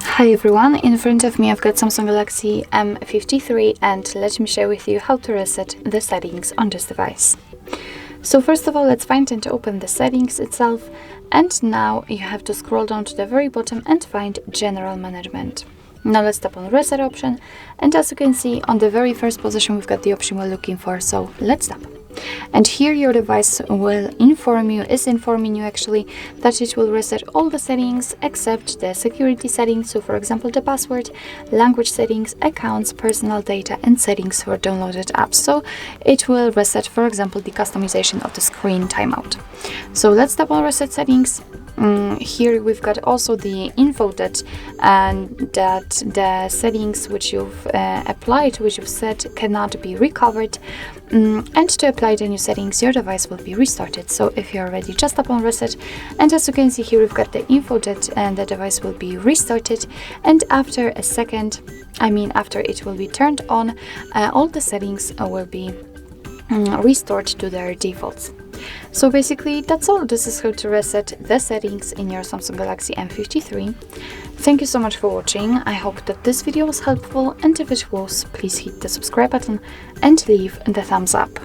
Hi everyone, in front of me I've got Samsung Galaxy M53 and let me share with you how to reset the settings on this device. So first of all, let's find and open the settings itself, and now you have to scroll down to the very bottom and find General Management. Now let's tap on Reset option, and as you can see on the very first position we've got the option we're looking for, so let's tap. And here your device will is informing you actually that it will reset all the settings except the security settings, so for example the password, language settings, accounts, personal data and settings for downloaded apps. So it will reset, for example, the customization of the screen timeout. So let's tap on Reset Settings. Here we've got also the info that the settings which you've applied, which you've set, cannot be recovered. And to apply the new settings, your device will be restarted. So if you're ready, just tap on Reset, and as you can see here, we've got the info that the device will be restarted, and after a second, after it will be turned on, all the settings will be restored to their defaults. So basically that's all. This is how to reset the settings in your Samsung Galaxy M53. Thank you so much for watching. I hope that this video was helpful, and if it was, please hit the subscribe button and leave the thumbs up.